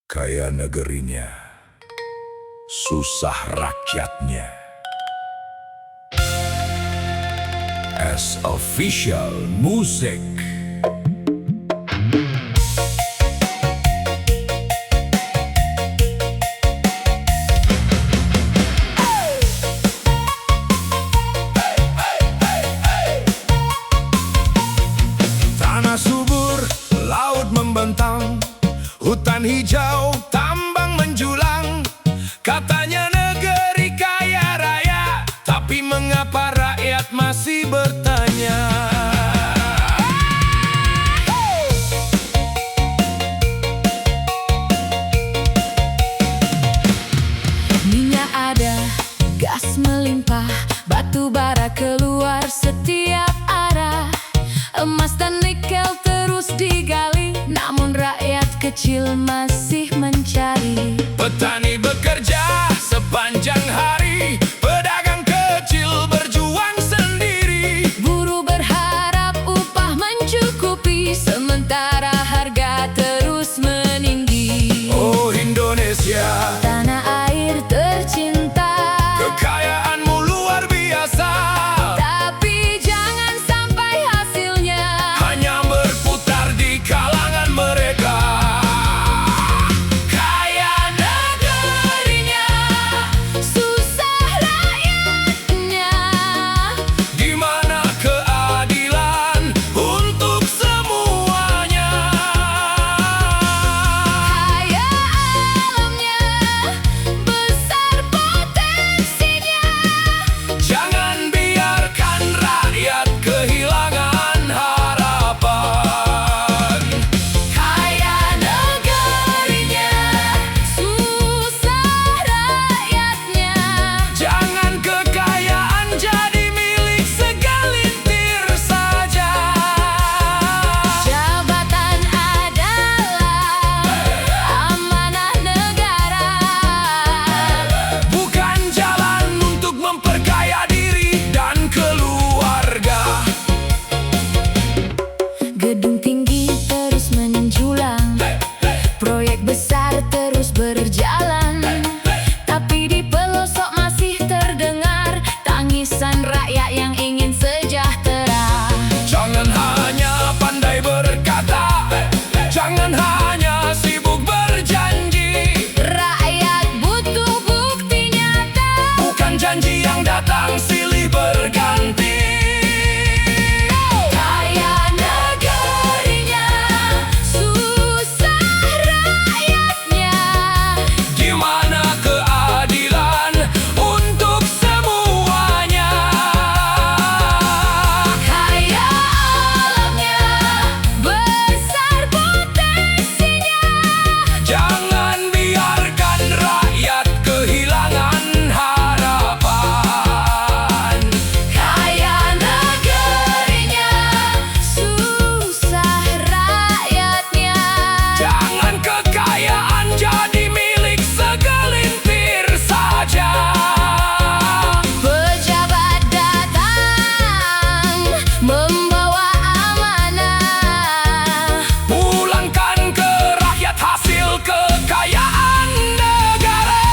Kaya negerinya, susah rakyatnya. As official music. Tanah subur, laut membentang, hutan hijau, tambang menjulang. Katanya negeri kaya raya, tapi mengapa rakyat masih bertanya? Minyak ada, gas melimpah, batu bara keluar setiap arah. Emas dan nikel terus digali, namun rakyat kecil masih mencari. Petani bekerja sepanjang hari, pedagang kecil berjuang sendiri. Buruh berharap upah mencukupi, sementara harga terus meninggi. Oh Indonesia, Tanah air tercinta, kekayaanmu luar biasa, tapi jangan sampai hasilnya hanya berputar di kalangan mereka. kaya negerinya, susah rakyatnya. Di mana keadilan untuk semuanya? Kaya alamnya, besar potensinya. Jangan biarkan rakyat kehilangan harapan. Kaya negerinya, susah rakyatnya. Jangan kekayaan jadi milik segelintir saja. Jabatan adalah amanah negara, Bukan jalan untuk memperkaya diri dan keluarga. gedung tinggi terus menjulang, proyek besar terus berjalan, tapi di pelosok masih terdengar tangisan rakyat yang ingin sejahtera. Jangan hanya pandai berkata, jangan hanya sibuk berjanji. Rakyat butuh bukti nyata, Bukan janji yang datang silih berganti. kaya negerinya, susah rakyatnya. Di mana keadilan untuk semuanya? Kaya alamnya, besar potensinya. Jangan biarkan rakyat kehilangan harapan. Kaya negerinya, susah rakyatnya. Jangan kekayaan jadi milik segelintir saja. Pejabat datang membawa amanah, Pulangkan ke rakyat hasil kekayaan negara.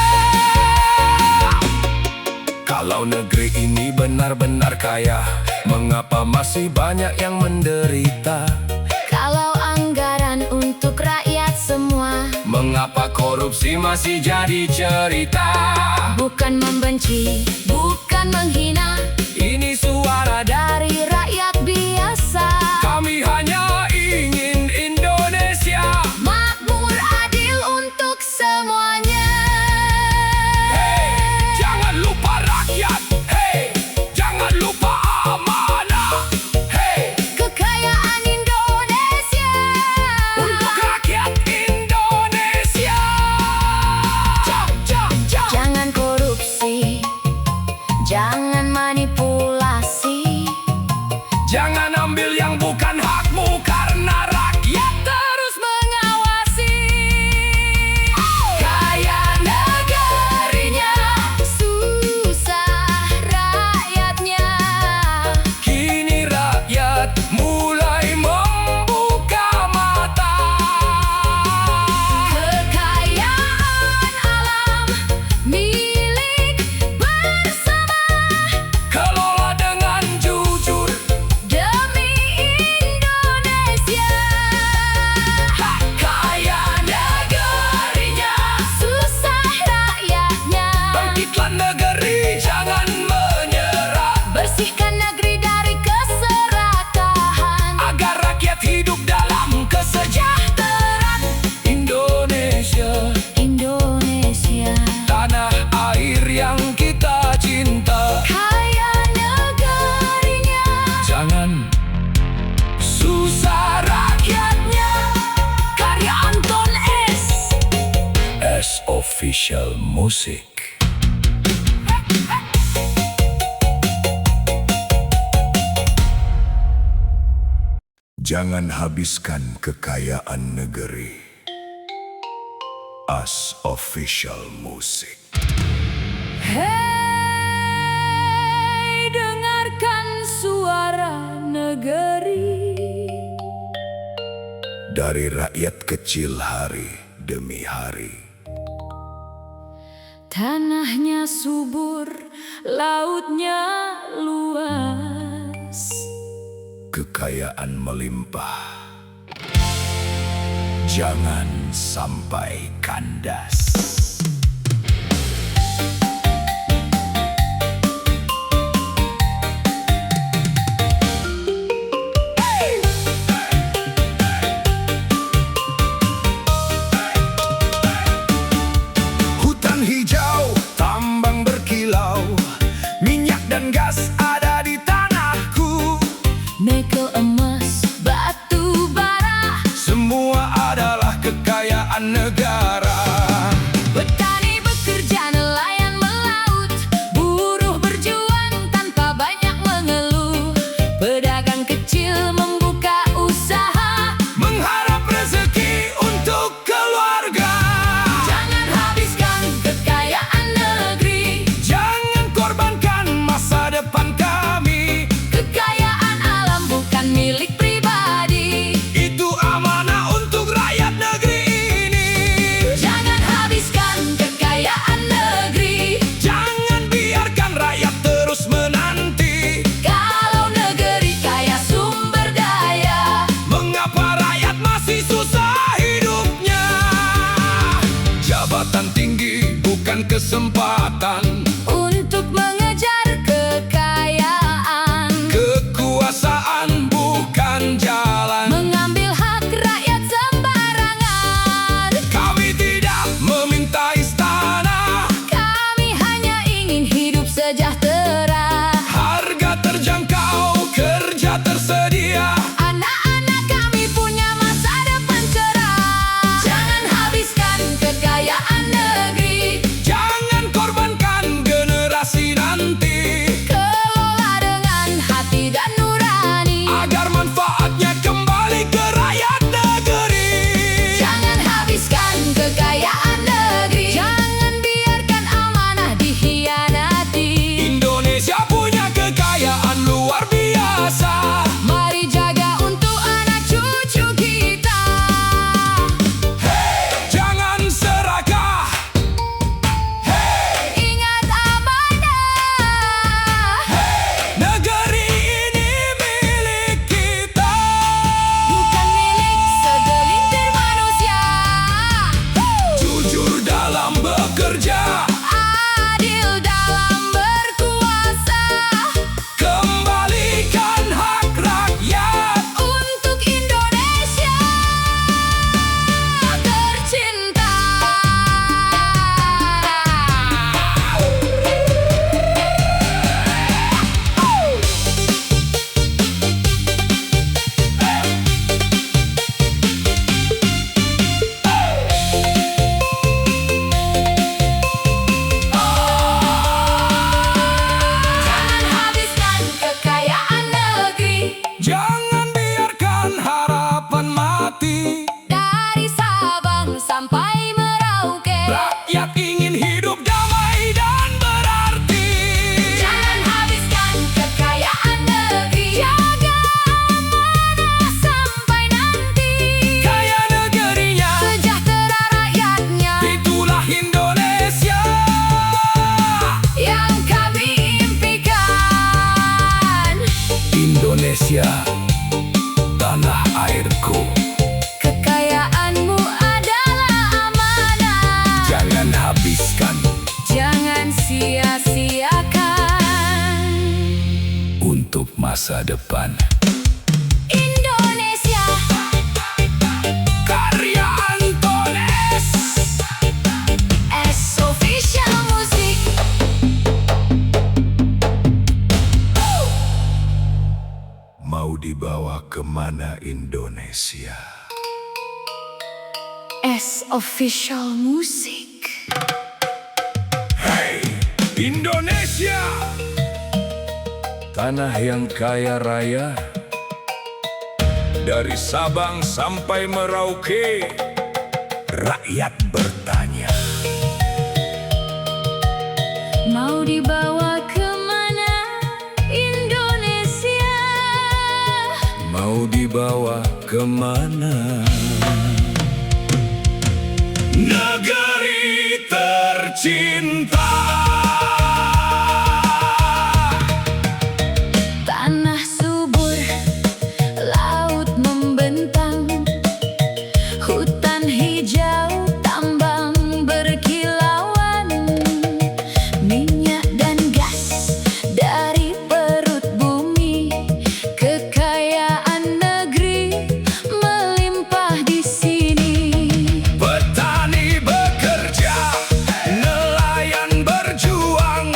Kalau negeri ini benar-benar kaya, mengapa masih banyak yang menderita? kalau anggaran untuk rakyat semua. Mengapa korupsi masih jadi cerita? Bukan membenci, bukan menghina, Ini suara dari rakyat biasa. kami hanya ingin Indonesia. Makmur adil untuk semuanya. Hey, jangan lupa rakyat. Hey, jangan lupa amanah. Hey, Kekayaan Indonesia untuk rakyat Indonesia. Jangan korupsi, jangan manipulasi, Official Music. Jangan habiskan kekayaan negeri. As Official Music. Hei, dengarkan suara negeri. Dari rakyat kecil hari demi hari. Tanahnya subur, lautnya luas. Kekayaan melimpah. Jangan sampai kandas. Hutan hijau, tambang berkilau, minyak dan gas ada di tanahku. Nikel, emas, batu bara, Semua adalah kekayaan negara. petani bekerja, nelayan melaut, buruh berjuang tanpa banyak mengeluh, pedagang kecil membuka usaha, Mengharap rezeki untuk keluarga. jangan habiskan kekayaan negeri. Jangan korbankan masa depan kami. Kekayaan alam bukan milik pribadi. Itu amanah untuk rakyat negeri ini. Jangan habiskan kekayaan negeri. Jangan biarkan rakyat terus menanti. Kalau negeri kaya sumber daya, Mengapa rakyat masih susah hidupnya? Jabatan tinggi bukan kesempatan. untuk mengejar kekayaan, Kekuasaan bukan jalan. mengambil hak rakyat sembarangan. Kami tidak meminta istana. Kami hanya ingin hidup sejahtera. Harga terjangkau, kerja tersedia. Anak-anak kami punya masa depan cerah. Jangan habiskan kekayaan negeri. Jangan korbankan generasi nanti. Kelola dengan hati dan nurani, Agar manfaatnya kembali ke rakyat negeri. jangan habiskan kekayaan negeri. Jangan biarkan amanah dikhianati. Indonesia punya kekayaan luar biasa. Mari jaga untuk anak cucu kita. Jangan serakah. Ingat amanah, Negeri ini milik kita. bukan milik segelintir manusia. Jujur dalam bekerja. Adil dalam berkuasa, Kembalikan hak rakyat. untuk Indonesia tercinta. Jangan habiskan kekayaan negeri. Jangan biarkan harapan mati. Dari Sabang sampai Merauke, Rakyat ingin hidup damai dan berarti. jangan habiskan kekayaan negeri. Jaga amanah sampai nanti. Kaya negerinya, Sejahtera rakyatnya itulah Indonesia. yang kami impikan. Indonesia, tanah airku. Kekayaanmu adalah amanah. Jangan habiskan Jangan sia-siakan. untuk masa depan. Indonesia, Karya Antones. as Official Music. Mau dibawa kemana Indonesia? as Official Music. Indonesia, tanah yang kaya raya. Dari Sabang sampai Merauke, rakyat bertanya, Mau dibawa kemana Indonesia? mau dibawa kemana? Negeri tercinta. Tanah subur, laut membentang, hutan hijau, tambang berkilauan, minyak dan gas dari perut bumi, kekayaan negeri melimpah di sini. Petani bekerja, nelayan berjuang,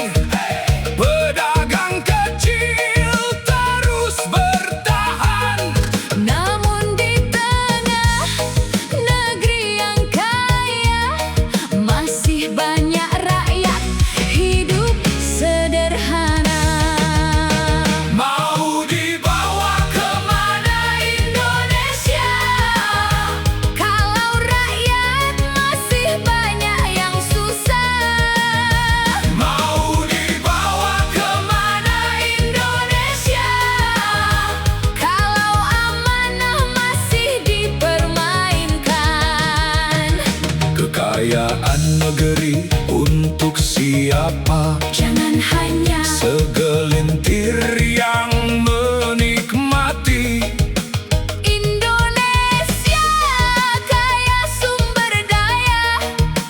pedagang kecil terus bertahan. Namun di tengah negeri yang kaya, masih banyak rakyat hidup sederhana. Mau dibawa kemana Indonesia? Kalau rakyat masih banyak yang susah. Mau dibawa Kemana Indonesia? Kalau amanah masih dipermainkan. kekayaan negeri untuk siapa? Jangan hanya Segelintir yang menikmati. Indonesia kaya sumber daya.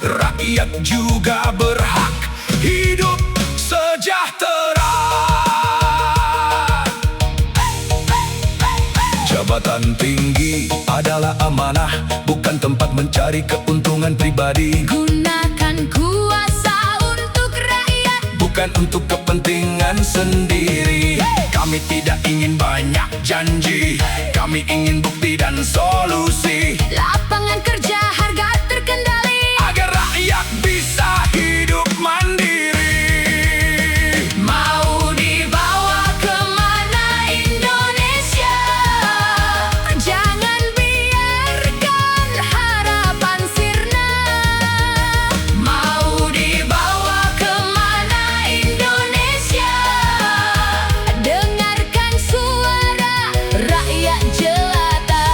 Rakyat juga berhak hidup sejahtera. Jabatan tinggi adalah amanah, bukan tempat mencari keuntungan pribadi. Gunakan kuasa untuk rakyat. Bukan untuk kepentingan sendiri. Kami tidak ingin banyak janji, kami ingin bukti dan solusi, Lapangan kerja, harga terkendali. agar rakyat bisa hidup mandiri. Mau dibawa kemana Indonesia? Jangan biarkan harapan sirna. Mau dibawa kemana Indonesia? Dengarkan suara rakyat jelata.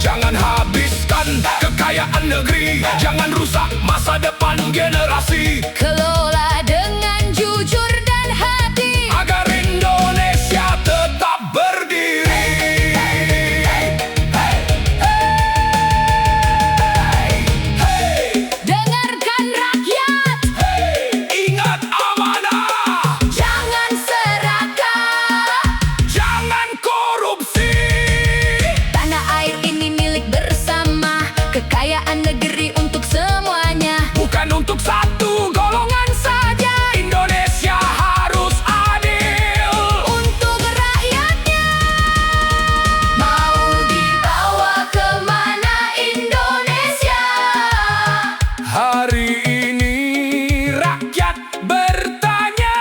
Jangan habiskan kekayaan negeri, jangan rusak masa depan generasi, Kelola dengan jujur dan hati. agar Indonesia tetap berdiri. Dengarkan rakyat, Ingat amanah, jangan serakah. jangan korupsi. Tanah air ini milik bersama, kekayaan negeri untuk semuanya. Bukan untuk satu golongan saja, Indonesia harus adil. Untuk rakyatnya. Mau dibawa kemana Indonesia? Hari ini rakyat bertanya,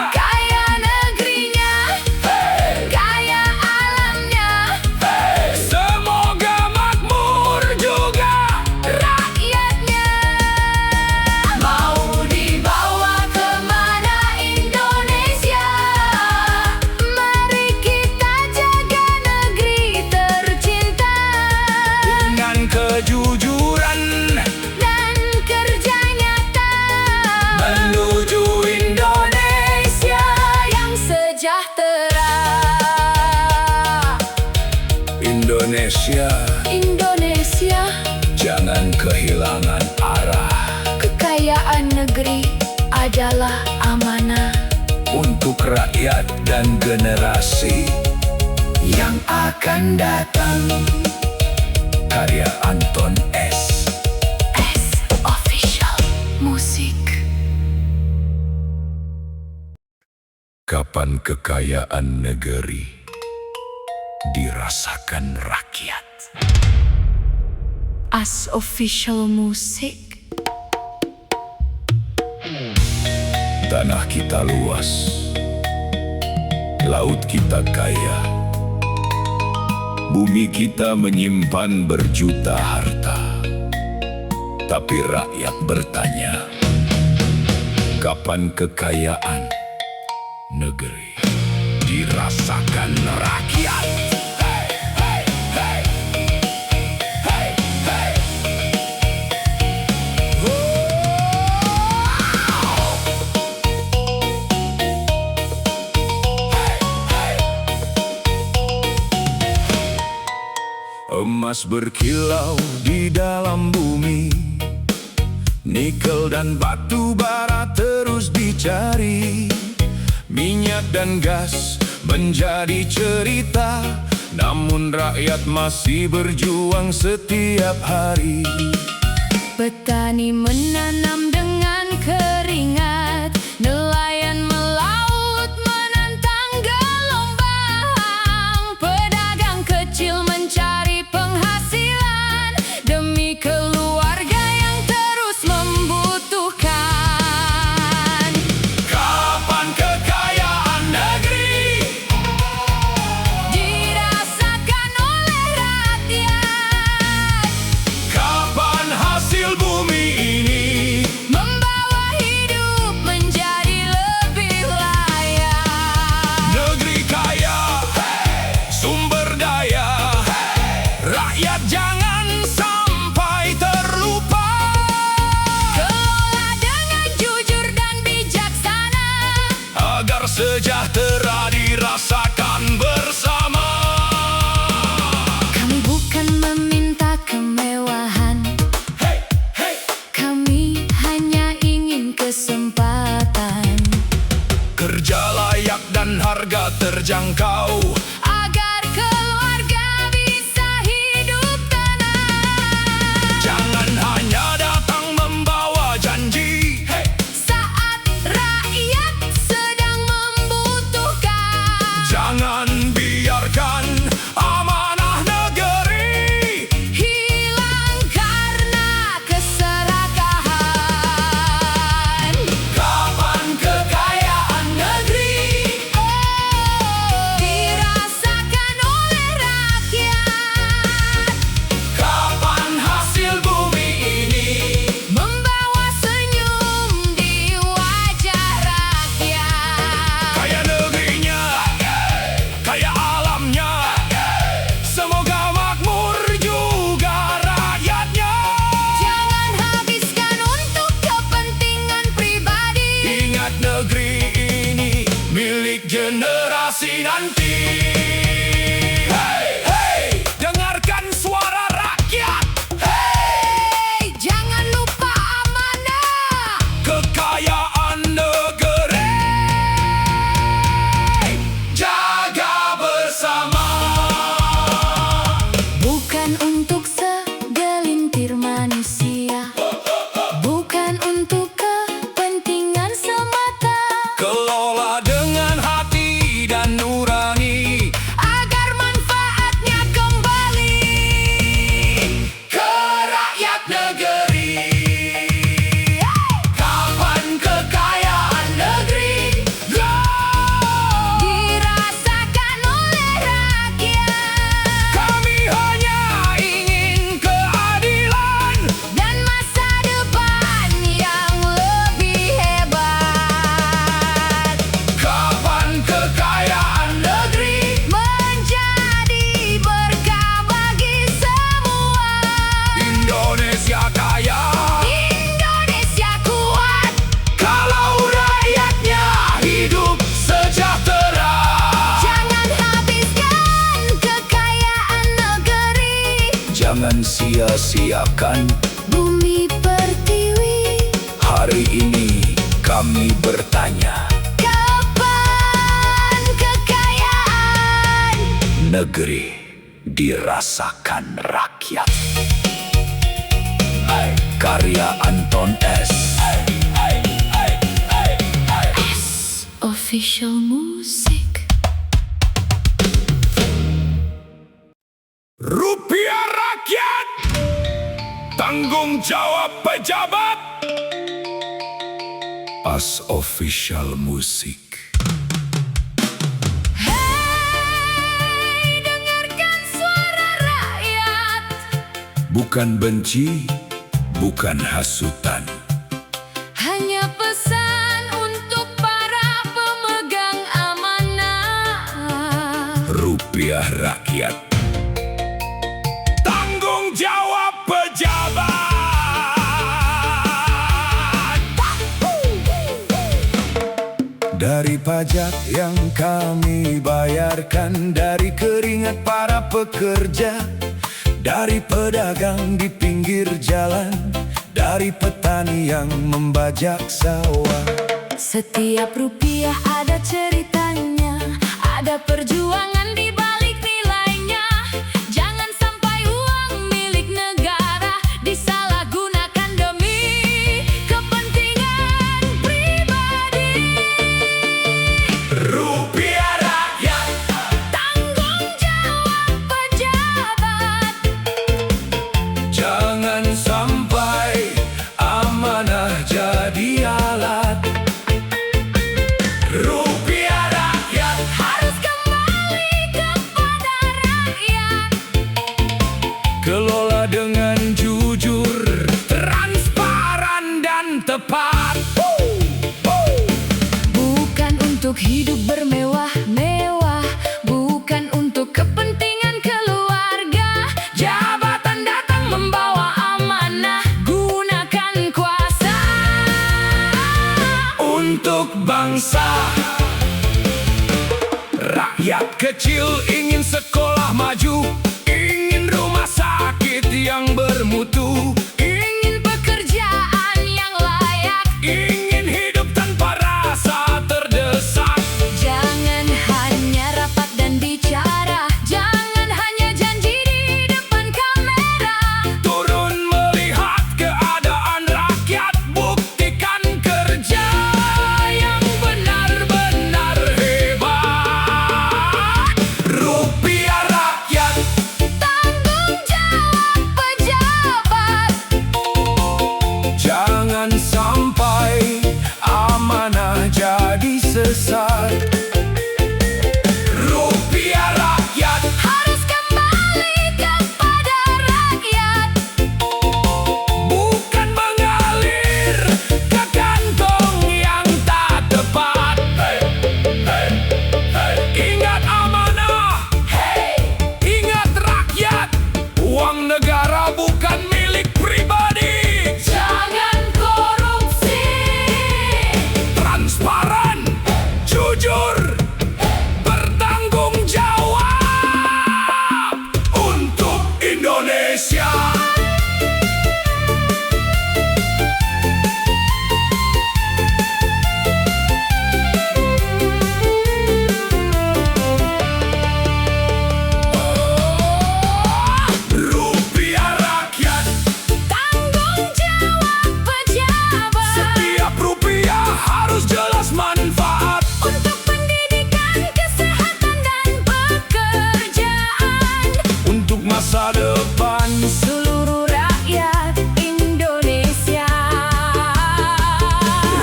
Kaya negerinya, kaya alamnya. semoga makmur juga. Rakyatnya. Mau dibawa kemana Indonesia? Mari kita jaga negeri tercinta Dengan kejujuran dan kerja nyata menuju Indonesia yang sejahtera. Indonesia, Indonesia, jangan kehilangan arah. kekayaan negeri adalah amanah Untuk rakyat dan generasi yang akan datang. Karya Anton S. Official Musik. Kapan kekayaan negeri dirasakan rakyat? As Official Musik. Tanah kita luas, laut kita kaya, bumi kita menyimpan berjuta harta. Tapi rakyat bertanya, kapan kekayaan negeri dirasakan rakyat? Hey, hey, hey, hey, hey. Emas berkilau di dalam bumi, nikel dan batu bara terus dicari. Minyak dan gas menjadi cerita, namun rakyat masih berjuang setiap hari. Petani menanam dengan keringat, nelayan melaut menantang gelombang, pedagang kecil mencari penghasilan demi keluarga yang terus membutuhkan. Kapan kekayaan negeri Dirasakan oleh rakyat, kapan hasil bumi ini membawa hidup menjadi lebih layak. negeri kaya, sumber daya, rakyat jangan sampai terlupa. Kelola dengan jujur dan bijaksana, Agar sejahtera dirasakan bersama. kami bukan meminta kemewahan, Hey, hey. kami hanya ingin kesempatan Kerja layak dan harga terjangkau, agar keluarga bisa hidup tenang. jangan hanya datang membawa janji. Hey. Saat rakyat sedang membutuhkan, Jangan biarkan amanah negeri hilang karena keserakahan. Kapan kekayaan negeri Dirasakan oleh rakyat, kapan hasil bumi ini membawa senyum di wajah rakyat. kaya negerinya, kaya alamnya, semoga makmur juga rakyatnya. Jangan habiskan untuk kepentingan pribadi. Ingat negeri ini milik generasi nanti. Hey, hey, dengarkan suara rakyat. Hey, jangan lupa amanah. Kekayaan negeri jaga bersama. Bukan untuk segelintir manusia, bukan untuk kepentingan semata, Kelola dengan hati dan nurani, agar manfaatnya kembali ke rakyat negeri. Kapan kekayaan negeri dirasakan oleh rakyat, Kami hanya ingin keadilan, dan masa depan yang lebih hebat. kapan kekayaan negeri Menjadi berkah bagi semua. Indonesia kaya, Indonesia kuat, kalau rakyatnya hidup sejahtera. jangan habiskan kekayaan negeri. Jangan sia-siakan Bumi pertiwi, hari ini kami bertanya, kapan kekayaan negeri dirasakan rakyat. Karya Anton S. Official Music. Rupiah rakyat, tanggung jawab pejabat. As Official Music. Hei, dengarkan suara rakyat. Bukan benci, bukan hasutan. Hanya pesan untuk para pemegang amanah. Rupiah rakyat. Tanggung jawab pejabat. Dari pajak yang kami bayarkan, dari keringat para pekerja, dari pedagang di pinggir jalan, dari petani yang membajak sawah. Setiap rupiah ada ceritanya, ada perjuangan di balik nilainya. Jangan sampai uang milik negara disalahgunakan demi kepentingan pribadi. Rupiah rakyat. Tanggung jawab pejabat. Jangan sampai amanah jadi alat. Rupiah rakyat Harus kembali kepada rakyat. kelola dengan jujur, transparan dan tepat. Bukan untuk hidup bermewah-mewah, bukan untuk kepentingan keluarga. Jabatan datang membawa amanah, gunakan kuasa Untuk bangsa. Rakyat kecil ingin sekolah maju, ingin rumah sakit yang bermutu, ingin pekerjaan yang layak. ingin hidup tanpa rasa terdesak. Jangan hanya rapat dan bicara, jangan hanya janji di depan kamera. Turun melihat keadaan rakyat, buktikan kerja yang benar-benar hebat. Rupiah rakyat. Tanggung jawab pejabat. Jangan sampai amanah jadi sesat. Rupiah rakyat Harus kembali kepada rakyat. bukan mengalir ke kantong yang tak tepat. Ingat amanah, ingat rakyat. Uang negara bukan milik pribadi. Jangan korupsi. Transparan, jujur, bertanggung jawab untuk Indonesia. Rupiah rakyat. Tanggung jawab pejabat. Setiap rupiah harus jelas manfaat. Untuk pendidikan, kesehatan, dan pekerjaan. Untuk masa depan. Seluruh rakyat Indonesia.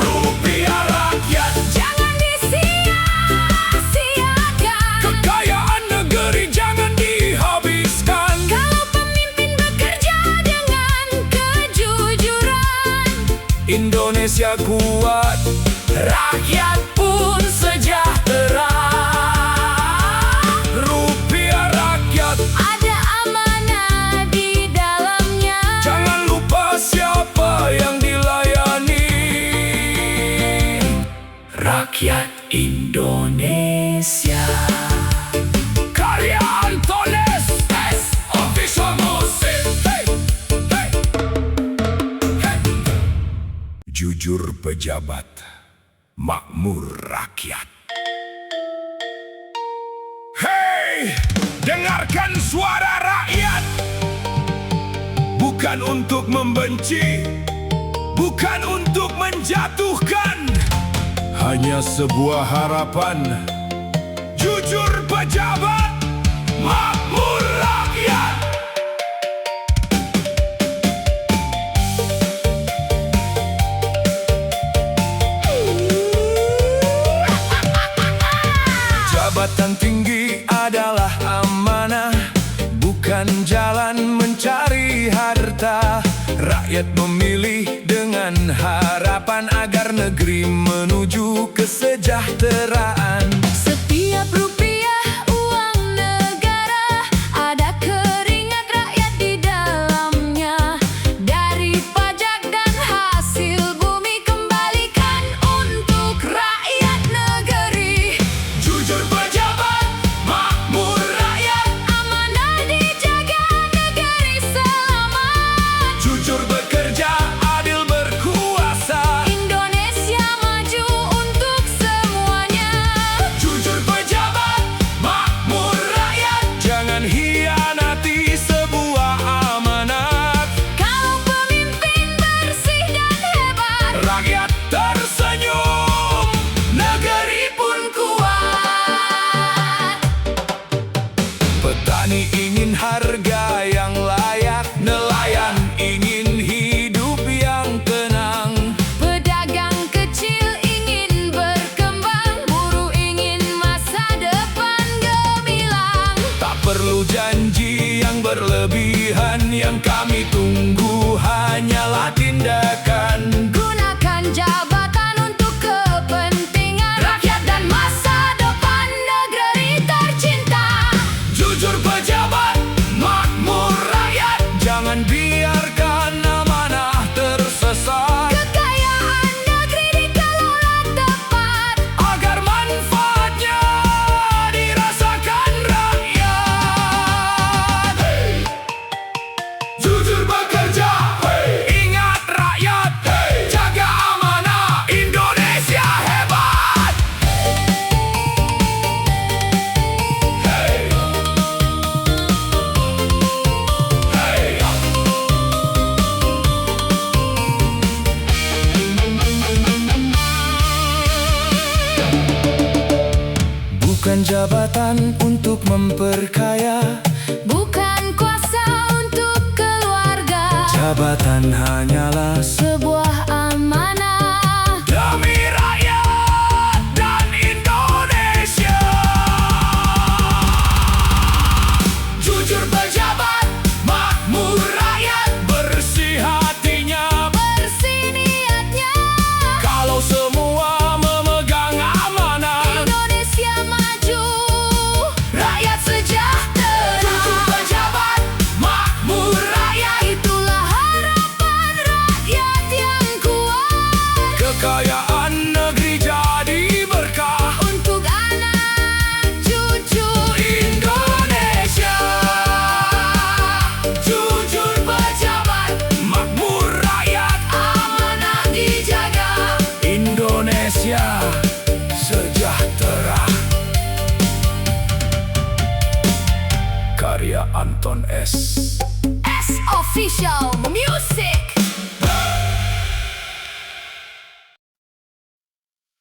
Rupiah rakyat. Jangan disia-siakan. Kekayaan negeri jangan dihabiskan. Kalau pemimpin bekerja dengan kejujuran, Indonesia kuat, rakyat pun sejahtera. Rupiah rakyat. ada amanah di dalamnya. Jangan lupa siapa yang dilayani. Rakyat Indonesia. Karya Antones S. Official Music. Hey, hey, hey. Jujur pejabat, makmur rakyat. Hei, dengarkan suara rakyat. Bukan untuk membenci, bukan untuk menjatuhkan, hanya sebuah harapan. Jujur pejabat, makmur rakyat. Rakyat memilih dengan harapan agar negeri menuju kesejahteraan. Setiap rupiah uang negara ada keringat rakyat di dalamnya. Dari pajak dan hasil bumi kembalikan untuk rakyat negeri. Jujur pejabat, makmur rakyat. Amanah dijaga, negeri selamat. Jujur bekerja, adil berkuasa. Indonesia maju untuk semuanya. Jujur pejabat, makmur rakyat. Jangan hianati sebuah amanat. Kalau pemimpin bersih dan hebat, Rakyat tersenyum, negeri pun kuat. Petani ingin harga yang layak, nelayan ingin hidup yang tenang. pedagang kecil ingin berkembang, buruh ingin masa depan gemilang. Tak perlu janji yang berlebihan, yang kami tunggu hanyalah tindakan. Gunakan jabatan untuk kepentingan rakyat dan masa depan negeri tercinta. Jujur pejabat, makmur rakyat. Jangan biarkan amanah tersesat, Kekayaan negeri dikelola tepat. agar manfaatnya dirasakan rakyat. Jujur bekerja, ingat rakyat. Jaga amanah, Indonesia hebat. Bukan jabatan untuk memperkaya, Bukan kuasa untuk keluarga, jabatan hanyalah sebuah amanah. demi rakyat dan Indonesia. Jujur pejabat, makmur rakyat. Bersih hatinya, Bersih niatnya, kalau semua memegang amanah. Indonesia maju, rakyat sejahtera. Jujur pejabat, makmur rakyat. Itulah harapan rakyat yang kuat. Kekayaan negeri jadi berkah Untuk anak cucu Indonesia. Jujur pejabat, makmur rakyat. amanah dijaga. Indonesia sejahtera. Karya Anton S. S Official Music.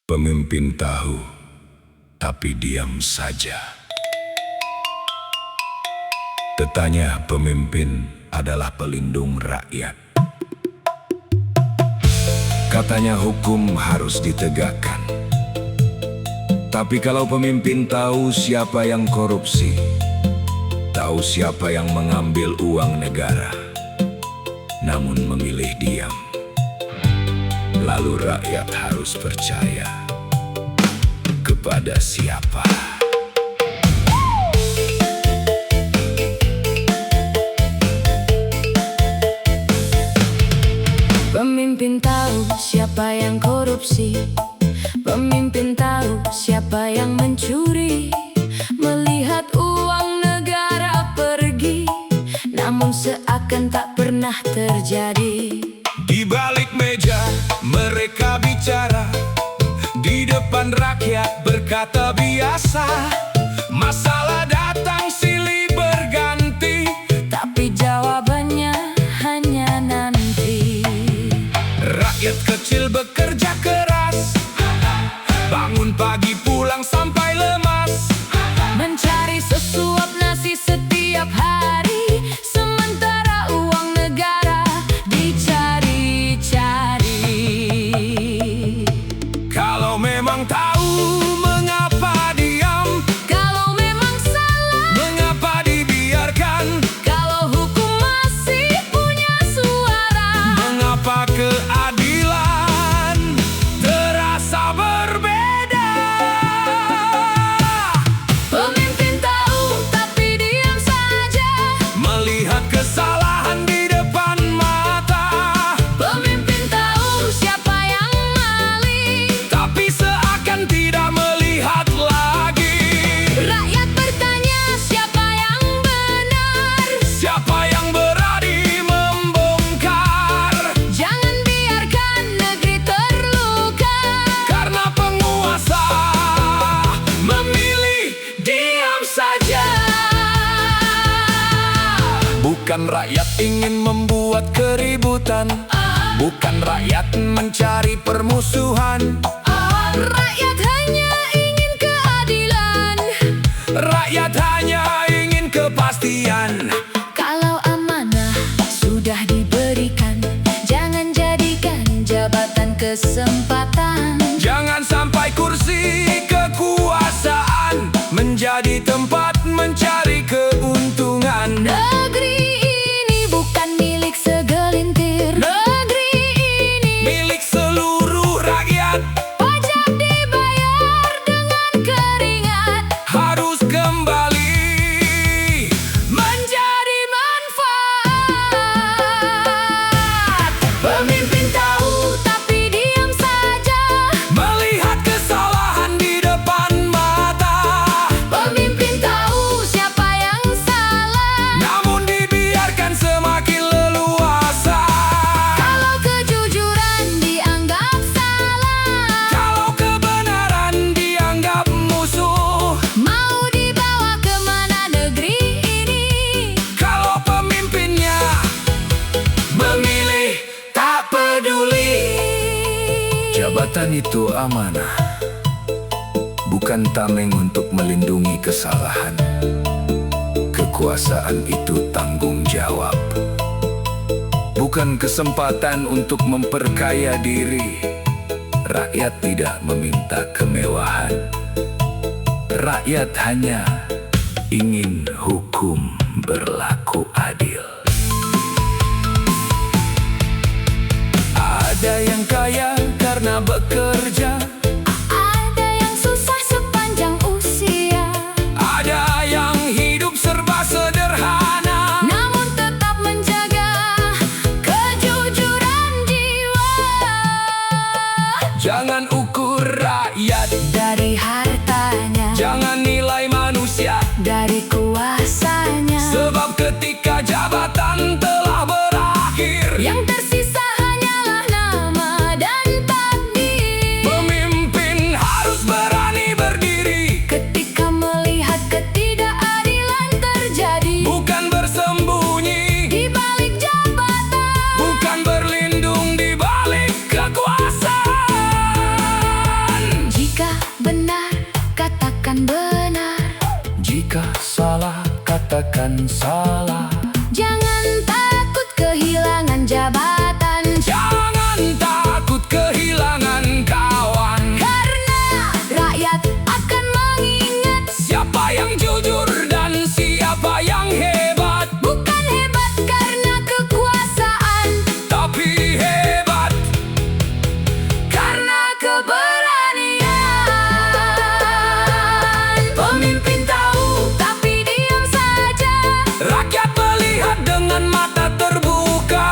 Pemimpin tahu, tapi diam saja. Tetanya pemimpin adalah pelindung rakyat. Katanya hukum harus ditegakkan. Tapi kalau pemimpin tahu siapa yang korupsi, tahu siapa yang mengambil uang negara, namun memilih diam, lalu rakyat harus percaya kepada siapa? Pemimpin tahu siapa yang korupsi. Pemimpin tahu siapa yang mencuri. Melihat uang negara pergi, namun seakan tak pernah terjadi. Di balik meja mereka bicara, di depan rakyat berkata biasa. Masalah datang silih berganti, Tapi jawabannya hanya nanti. rakyat kecil bekerja keras, bangun pagi pulang sampai lemas. Mencari sesuap nasi setiap hari, sementara uang negara dicari-cari. Kalau memang tahu, mengapa diam? Kalau memang salah, Mengapa dibiarkan? kalau hukum masih punya suara, Bukan rakyat ingin membuat keributan, bukan rakyat mencari permusuhan. Rakyat hanya ingin keadilan, Rakyat hanya ingin kepastian. kalau amanah sudah diberikan, jangan jadikan jabatan kesempatan. Jangan sampai kursi kekuasaan menjadi tempat mencari keuntungan. Negeri ini bukan milik segelintir, negeri ini Milik seluruh rakyat, pajak dibayar dengan keringat, harus kembali menjadi manfaat. Pemimpin tahu tapi diam saja, melihat kesalahan di depan mata, pemimpin tahu siapa yang salah. namun dibiarkan semakin leluasa. Kalau kejujuran dianggap salah, Kalau kebenaran dianggap musuh, mau dibawa kemana negeri ini? kalau pemimpinnya memilih tak peduli. Jabatan itu amanah, bukan tameng untuk melindungi kesalahan. Kekuasaan itu tanggung jawab, bukan kesempatan untuk memperkaya diri. Rakyat tidak meminta kemewahan, rakyat hanya ingin hukum berlaku adil. Ada yang kaya karena bekerja, Ada yang susah sepanjang usia, ada yang hidup serba sederhana. namun tetap menjaga kejujuran jiwa. Jangan ukur rakyat, Dari hartanya, jangan nilai manusia, dari kuasanya, sebab ketika jabatan telah berakhir, yang tersisa hanyalah nama dan takdir. pemimpin harus berani berdiri, Ketika melihat ketidakadilan terjadi, bukan bersembunyi, di balik jabatan, bukan berlindung di balik kekuasaan. jika benar katakan benar, Jika salah, katakan salah. jangan takut kehilangan jabatan, Jangan takut kehilangan kawan, karena rakyat akan mengingat. siapa yang jujur dan siapa yang hebat. Bukan hebat karena kekuasaan, Tapi hebat karena keberanian. Pemimpin tahu tapi diam saja, rakyat melihat dengan mata terbuka,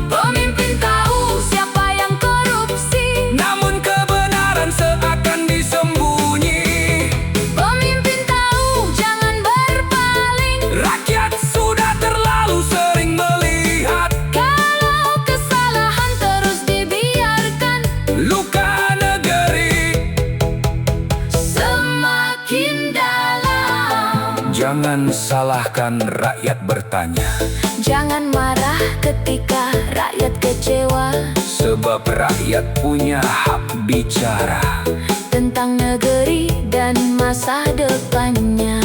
pemimpin tahu siapa yang korupsi, namun kebenaran seakan disembunyi. pemimpin tahu jangan berpaling. Rakyat sudah terlalu sering melihat Kalau kesalahan terus dibiarkan, luka negeri semakin dalam. Jangan salahkan rakyat bertanya, Jangan marah ketika rakyat kecewa sebab rakyat punya hak bicara. tentang negeri dan masa depannya.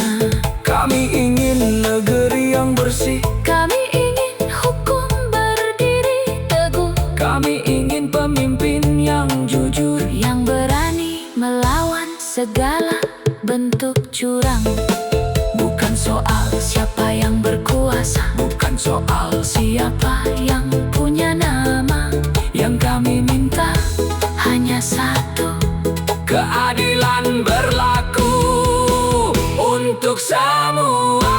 Kami ingin negeri yang bersih, Kami ingin hukum berdiri teguh, kami ingin pemimpin yang jujur. yang berani melawan segala bentuk curang. Bukan soal siapa yang berkuasa, Bukan soal siapa yang punya nama. Yang kami minta hanya satu, keadilan berlaku untuk semua.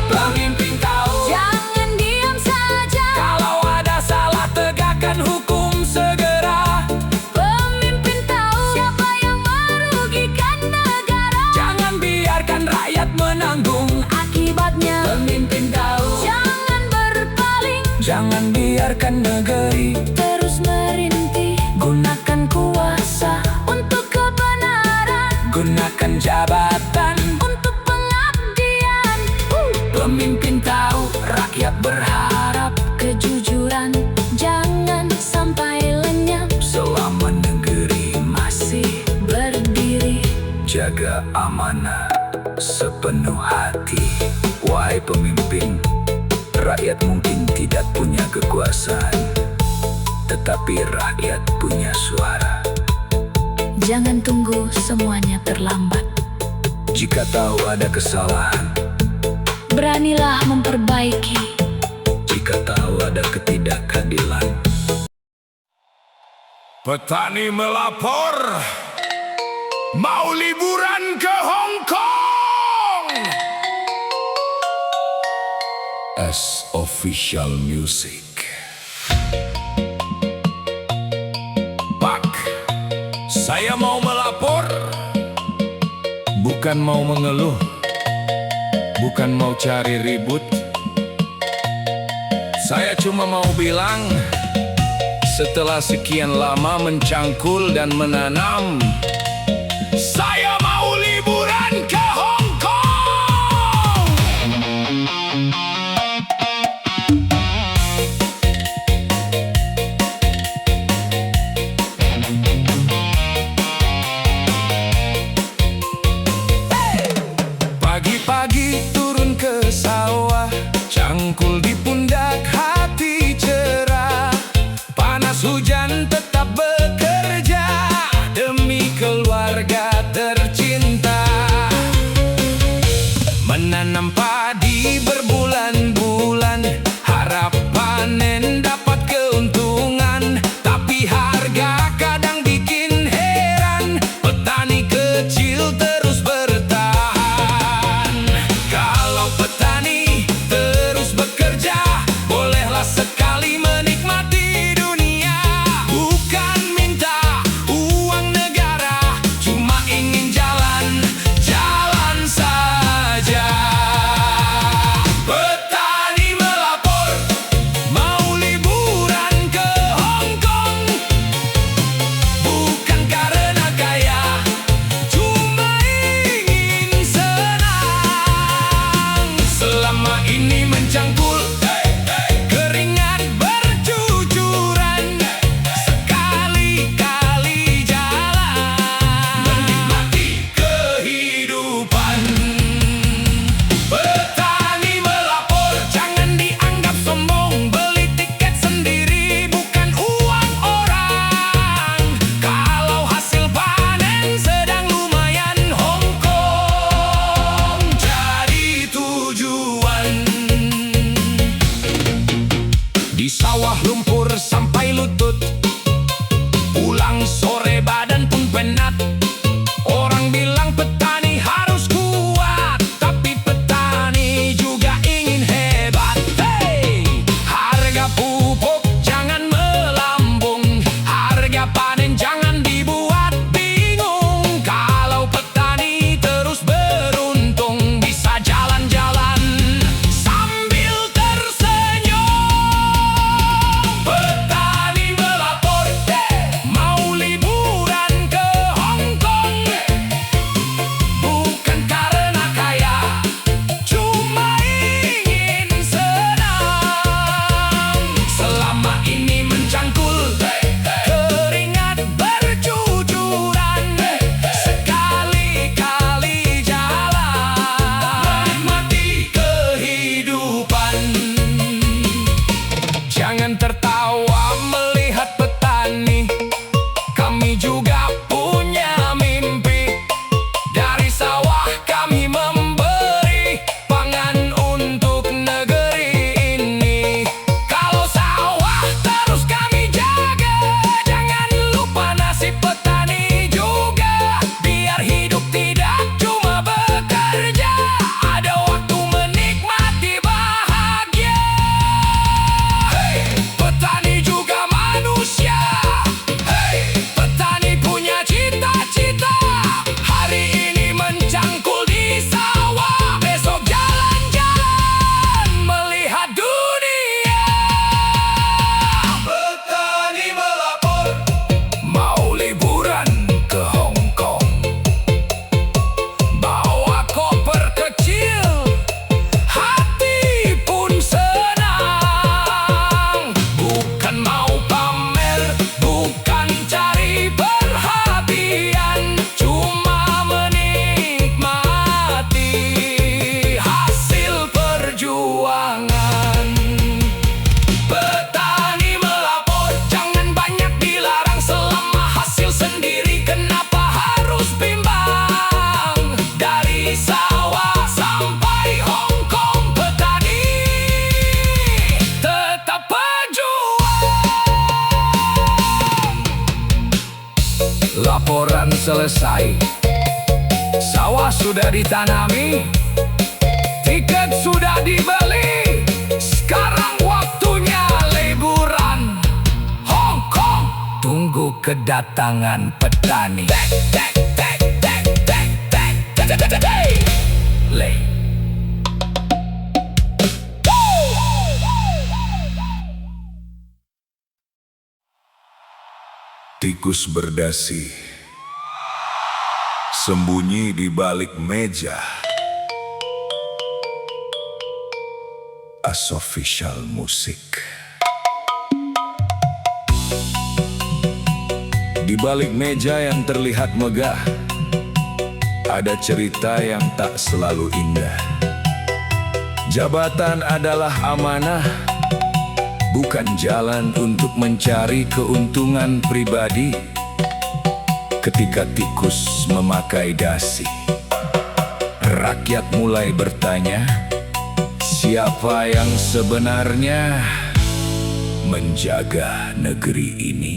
Pemimpin tahu, jangan diam saja. kalau ada salah tegakkan hukum segera. Pemimpin tahu siapa yang merugikan negara, Jangan biarkan rakyat menanggung akibatnya. Pemimpin tahu, Jangan berpaling, jangan biarkan negeri terus merintih. Gunakan kuasa untuk kebenaran, gunakan jabatan untuk pengabdian. jaga amanah sepenuh hati. Wahai pemimpin, rakyat mungkin tidak punya kekuasaan, tetapi rakyat punya suara. Jangan tunggu semuanya terlambat. Jika tahu ada kesalahan, Beranilah memperbaiki. jika tahu ada ketidakadilan. Petani melapor mau liburan ke Hong Kong. As official music. Pak, saya mau melapor, bukan mau mengeluh, bukan mau cari ribut. Saya cuma mau bilang, setelah sekian lama mencangkul dan menanam, saya mau liburan ke Hong Kong. Pagi-pagi turun ke sawah, cangkul di pundak, hati cerah. Panas hujan tetap bekerja demi keluarga tercinta. Menanam padi berbulan-bulan, harap panen dapat keuntungan. Tapi harga kadang bikin heran, petani kecil terus bertahan. Kalau petani terus bekerja, bolehlah sekali menikmati dunia. Bukan minta uang negara, cuma ingin jalan-jalan saja. Petani melapor mau liburan ke Hong Kong, bukan karena kaya, cuma ingin senang. Selama ini mencangkul, keringat bercucuran, sekali-kali jalan menikmati kehidupan. Petani melapor, jangan dianggap sombong, beli tiket sendiri bukan uang orang. Kalau hasil panen sedang lumayan, Hong Kong jadi tujuan. Di sawah lumpur sampai lutut, pulang sore badan pun penat. Orang bilang petani harus kuat, tapi petani juga ingin hebat. Hey! Harga pupuk jangan melambung, harga panen jangan dibuat bingung. Kalau petani terus beruntung, bisa jalan-jalan sambil tersenyum. Petani melapor, mau liburan ke Hong Kong, bukan karena kaya, cuma ingin senang. Selama ini mencangkul, keringat bercucuran, sekali-kali jalan menikmati kehidupan. Jangan tertawa melihat petani, kami juga punya mimpi. Dari sawah kami memberi pangan untuk negeri ini. Kalau sawah terus kami jaga, jangan lupa nasib petani juga. Biar hidup tidak cuma bekerja, ada waktu menikmati bahagia. Hey, petani pengeboran selesai, sawah sudah ditanami, tiket sudah dibeli. Sekarang waktunya liburan Hong Kong. Tunggu kedatangan petani. Lay. Tikus berdasi, sembunyi di balik meja. Asofficial musik. Di balik meja yang terlihat megah, ada cerita yang tak selalu indah. Jabatan adalah amanah, bukan jalan untuk mencari keuntungan pribadi. Ketika tikus memakai dasi, rakyat mulai bertanya, siapa yang sebenarnya menjaga negeri ini?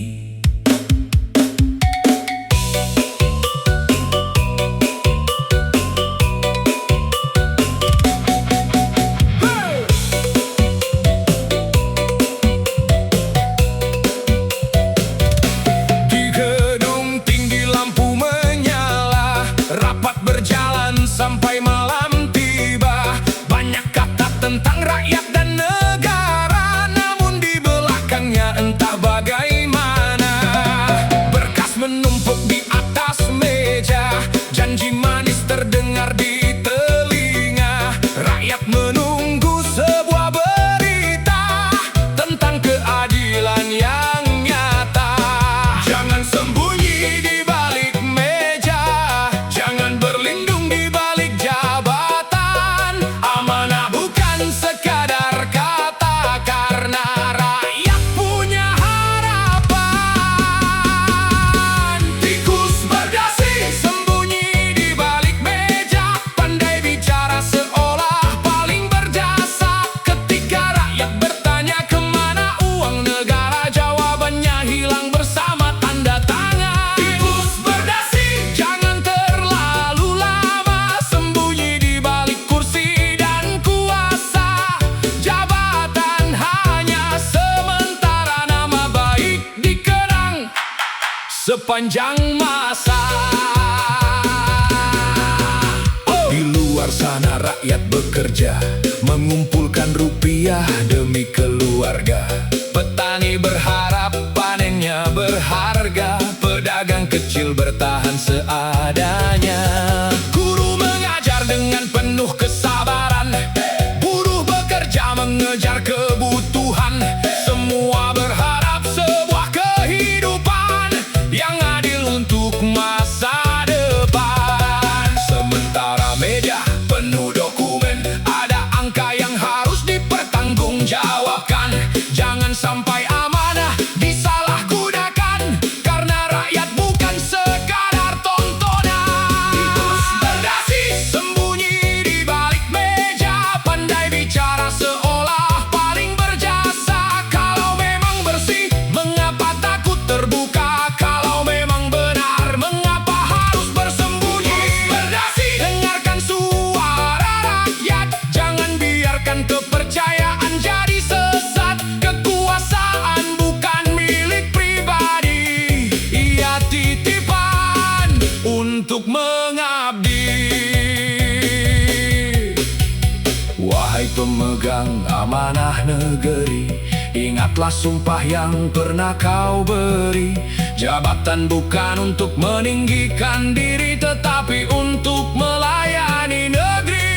Sampai malam tiba, banyak kata tentang rakyat dan negara, namun di belakangnya entah bagaimana. Berkas menumpuk di atas meja, janji manis terdengar di telinga. Rakyat menunggu sebuah berita tentang keadilan yang nyata. Jangan sembunyi di balik meja, jangan berlindung di balik jabatan. Amanah bukan sekadar kata, karena rakyat punya harapan. Tikus berdasi, sembunyi di balik meja, pandai bicara seolah paling berjasa. Ketika rakyat bertanya kemana uang negara, jawabannya hilang bersama tanda tangan. Tikus berdasi, jangan terlalu lama sembunyi di balik kursi dan kuasa. Jabatan hanya sementara, nama baik dikenang sepanjang masa. Di luar sana rakyat bekerja, mengumpulkan rupiah demi keluarga. Petani berharap panennya berharga, pedagang kecil bertahan seadanya. Guru mengajar dengan penuh kesabaran, buruh bekerja mengejar kebutuhan. Semua berharap sebuah kehidupan yang adil untuk masa depan. Sementara meja penuh dokumen, ada angka yang harus dipertanggungjawabkan. Jangan sampai amanah disalahgunakan, karena rakyat bukan sekadar tontonan. Tikus berdasi, sembunyi di balik meja, pandai bicara seolah paling berjasa. Kalau memang bersih, mengapa takut terbuka? Kalau memang benar, mengapa harus bersembunyi? Berdasi, dengarkan suara rakyat, jangan biarkan kepercayaan jadi sesat. Kekuasaan bukan milik pribadi, ia titipan untuk mengabdi. Wahai pemegang amanah negeri, ingatlah sumpah yang pernah kau beri. Jabatan bukan untuk meninggikan diri, tetapi untuk melayani negeri.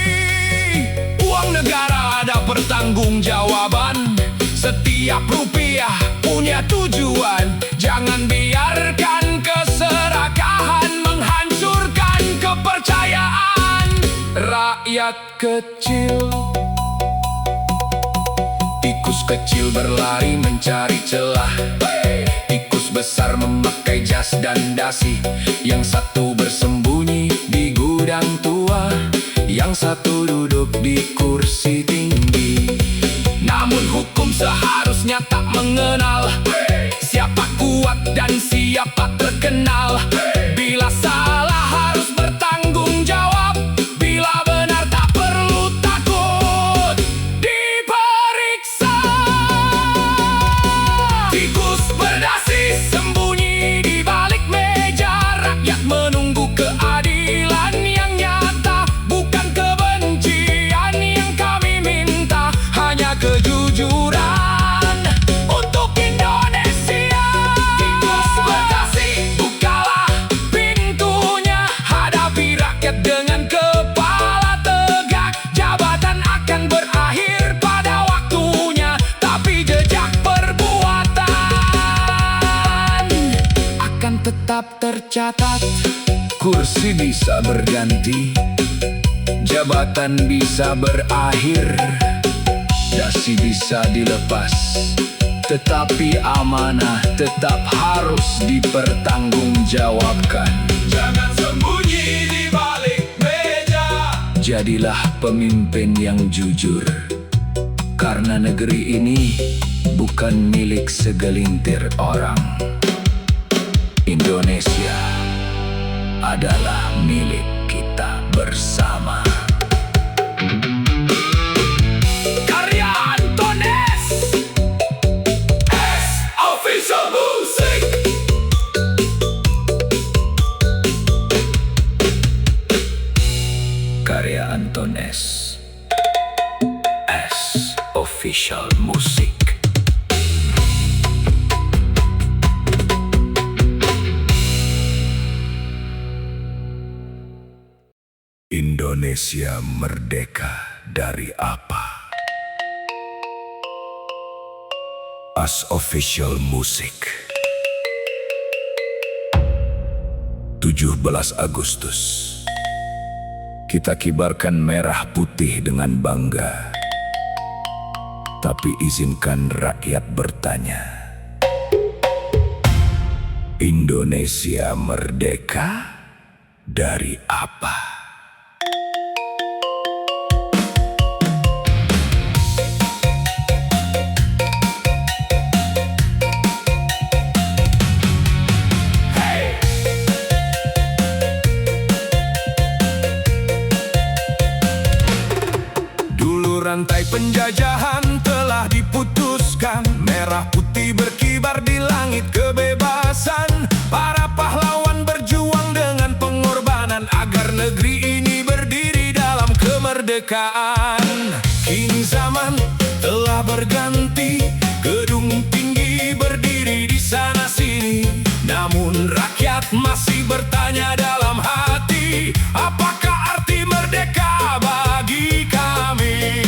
Uang negara ada pertanggungjawaban, setiap rupiah punya tujuan. Jangan biarkan keserakahan menghancurkan kepercayaan rakyat kecil. Tikus kecil berlari mencari celah, tikus besar memakai jas dan dasi. Yang satu bersembunyi di gudang tua, yang satu duduk di kursi tinggi. Namun hukum seharusnya tak mengenal siapa kuat dan siapa terkenal. Bila salah harus bertanggung jawab, bila benar tak perlu takut diperiksa. Tikus berdasi sembunyi di balik meja, rakyat menunggu keadilan yang nyata. Bukan kebencian yang kami minta, hanya kejujuran untuk Indonesia. Tikus berdasi, bukalah pintunya, hadapi rakyat dengan kepala tegak. Jabatan akan berakhir pada waktunya, tapi jejak perbuatan akan tetap tercatat. Kursi bisa berganti, jabatan bisa berakhir, dasi bisa dilepas, tetapi amanah tetap harus dipertanggungjawabkan. Jangan sembunyi di balik meja. Jadilah pemimpin yang jujur, karena negeri ini bukan milik segelintir orang. Indonesia adalah milik kita bersama. Karya Antones, S Official Music. Karya Antones, S Official Music. Indonesia merdeka dari apa? As Official Music. 17 Agustus kita kibarkan merah putih dengan bangga. Tapi izinkan rakyat bertanya, Indonesia merdeka dari apa? Rantai penjajahan telah diputuskan, merah putih berkibar di langit kebebasan. Para pahlawan berjuang dengan pengorbanan agar negeri ini berdiri dalam kemerdekaan. Kini zaman telah berganti, gedung tinggi berdiri di sana sini. Namun rakyat masih bertanya dalam hati, apakah arti merdeka bagi kami?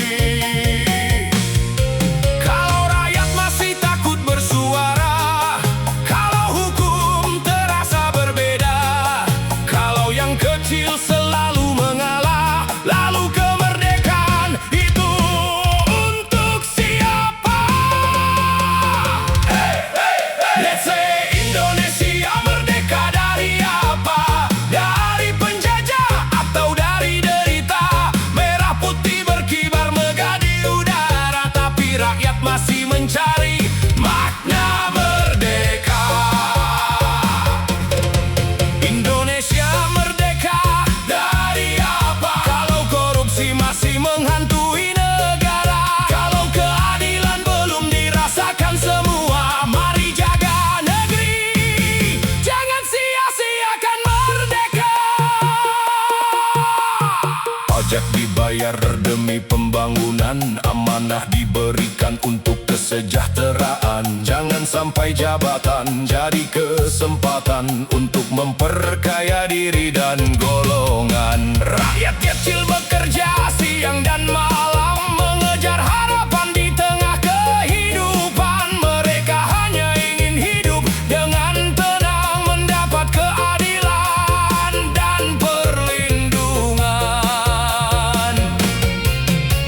Pajak dibayar demi pembangunan, amanah diberikan untuk kesejahteraan. Jangan sampai jabatan jadi kesempatan untuk memperkaya diri dan golongan. Rakyat kecil bekerja siang dan malam, mengejar harapan di tengah kehidupan. Mereka hanya ingin hidup dengan tenang, mendapat keadilan dan perlindungan.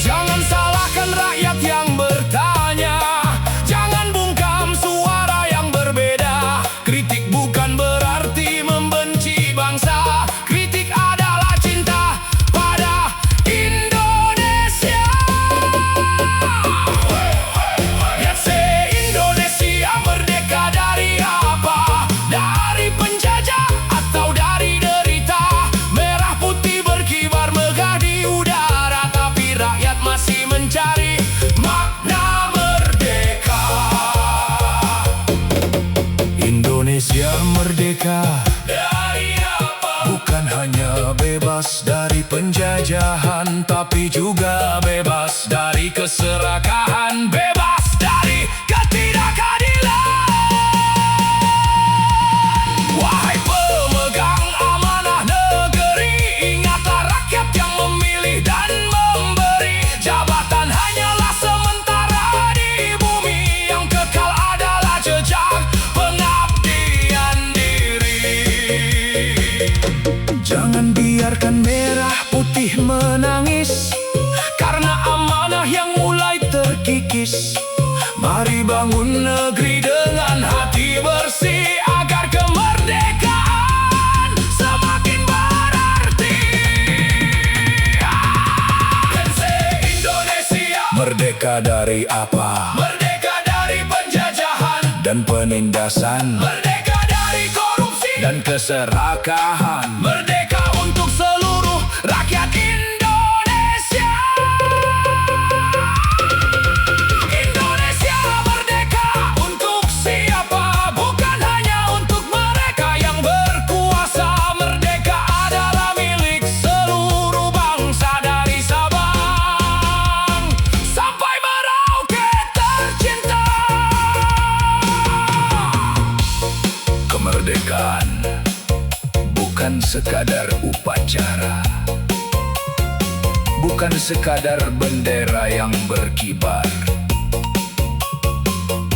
Jangan salahkan rakyat yang bertanya, jangan bungkam suara yang berbeda. Kritik bukan berarti membenci bangsa, kritik adalah cinta pada Indonesia. merdeka Dari apa? bukan hanya bebas dari penjajahan, tapi juga bebas dari keserakahan, Bebas dari ketidakadilan. Wahai pemegang amanah negeri, ingatlah rakyat yang memilih dan memberi. Jabatan hanyalah sementara di bumi, yang kekal adalah jejak pengabdian diri. Jangan biarkan merah putih menangis Karena amanah yang mulai terkikis. Mari bangun negeri dengan hati bersih, Agar kemerdekaan semakin berarti. Pense Indonesia, merdeka dari apa merdeka dari penjajahan, dan penindasan merdeka dari korupsi, dan keserakahan. merdeka untuk seluruh rakyat Indonesia. Indonesia merdeka untuk siapa? Bukan hanya untuk mereka yang berkuasa. Merdeka adalah milik seluruh bangsa, dari Sabang sampai Merauke tercinta. Kemerdekaan bukan sekadar upacara, bukan sekadar bendera yang berkibar.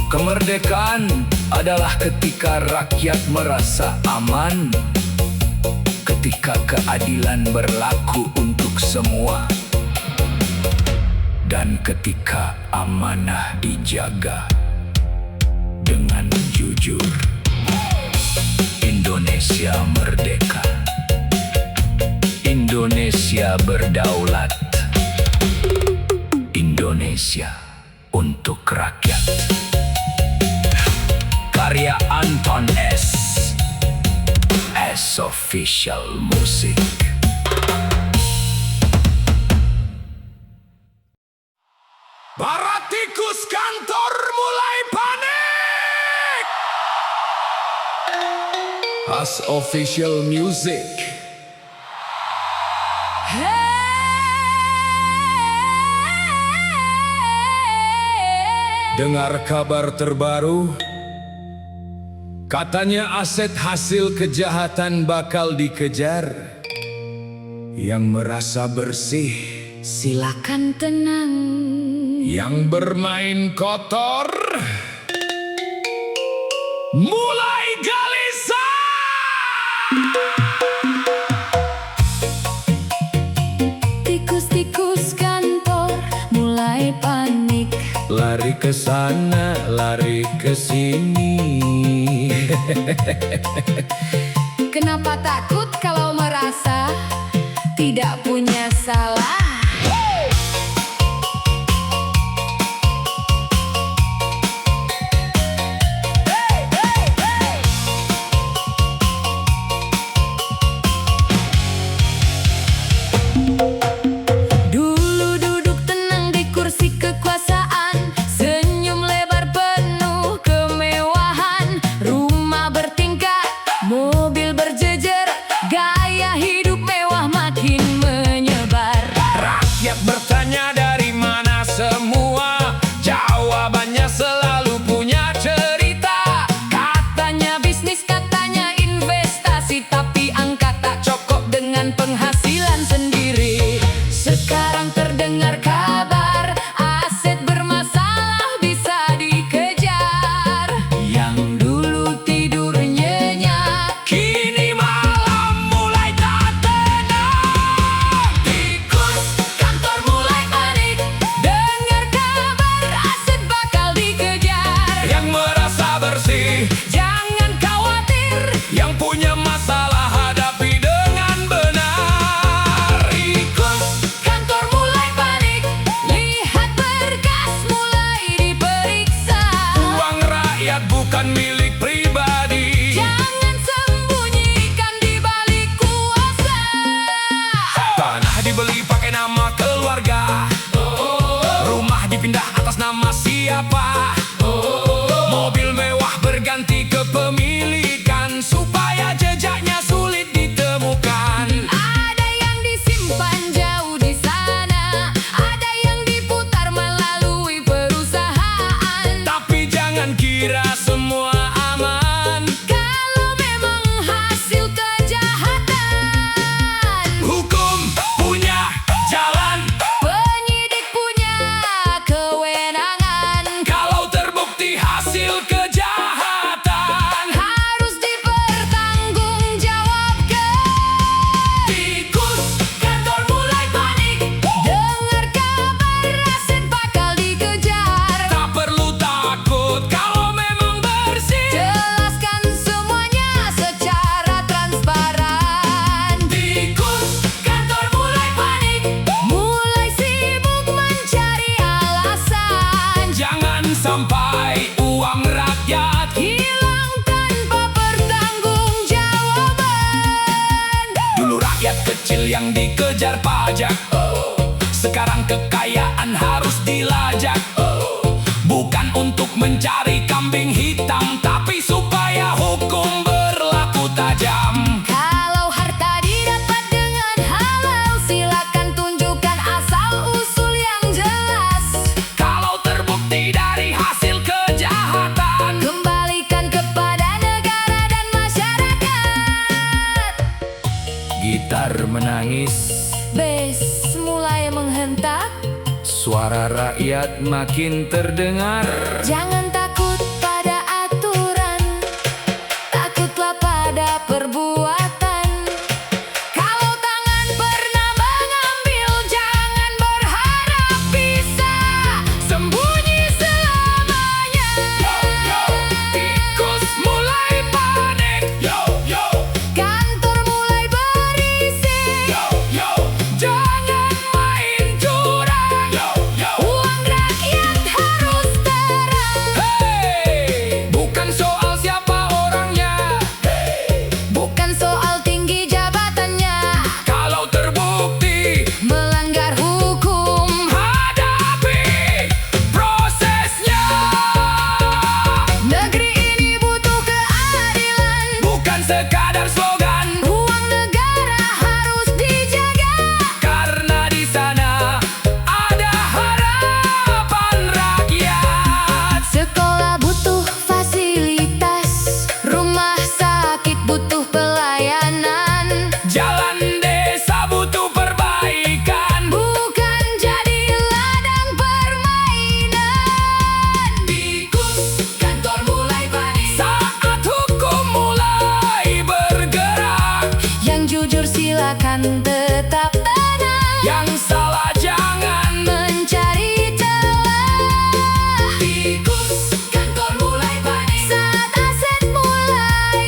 Kemerdekaan adalah ketika rakyat merasa aman, ketika keadilan berlaku untuk semua, dan ketika amanah dijaga dengan jujur. Indonesia merdeka, Indonesia berdaulat, Indonesia untuk rakyat. Karya Anton S. Official Music. Para tikus kantor mulai panik. As Official Music. Dengar kabar terbaru, katanya aset hasil kejahatan bakal dikejar. Yang merasa bersih, Silakan tenang. yang bermain kotor, Mulai gelisah. Tikus-tikus kantor mulai panik. lari ke sana, lari ke sini. Kenapa takut kalau merasa tidak punya salah? Dulu duduk tenang di kursi kekuasaan, senyum lebar penuh kemewahan, rumah bertingkat, mobil berjejer, gaya hidup mewah makin menyebar. Rakyat bertanya dari mana semua, jawabannya selalu punya cerita. Katanya bisnis, katanya investasi, tapi angka tak cukup dengan penghasilan sendiri. Sekarang terdengar kabar aset bermasalah bisa dikejar. Yang dulu tidur nyenyak, Kini malam mulai tak tenang. tikus kantor mulai panik. Dengar kabar aset bakal dikejar. Yang merasa bersih, Jangan khawatir, yang punya masalah hadapi dengan benar. tikus kantor mulai panik. Lihat berkas mulai diperiksa. Uang rakyat bukan milik pribadi. Jangan sembunyikan di balik kuasa. Tanah dibeli pakai nama keluarga. Rumah dipindah atas nama siapa? Mobil mewah berganti kepemilikan supaya sampai uang rakyat hilang tanpa pertanggungjawaban. Dulu rakyat kecil yang dikejar pajak, sekarang kekayaan harus dilajak. Bukan untuk mencari kambing hitam, tapi supaya hukum berlaku tajam. Kalau harta didapat dengan halal, silakan tunjukkan asal-usul yang jelas. Kalau terbukti dari hasil kejahatan, Kembalikan kepada negara dan masyarakat. Gitar menangis, Bass mulai menghentak. suara rakyat makin terdengar. Jangan takut pada aturan, takutlah pada perbuatan. Kalau tangan pernah mengambil, jangan berharap bisa sembunyi selamanya. tikus mulai panik. Kantor mulai berisik. Jangan main curang. Uang rakyat harus terang. Hey, bukan soal siapa orangnya, Bukan soal tinggi jabatannya. kalau terbukti Melanggar hukum, hadapi prosesnya. negeri ini butuh keadilan. Bukan sekadar slogan, Uang negara harus dijaga. karena di sana ada harapan rakyat. Sekolah butuh fasilitas, rumah sakit butuh pelayanan. Jalan desa butuh perbaikan, Bukan jadi ladang permainan. tikus kantor mulai panik saat hukum mulai bergerak. Yang jujur silakan tetap tenang. Yang salah jangan Mencari celah. tikus kantor mulai panik. Saat aset mulai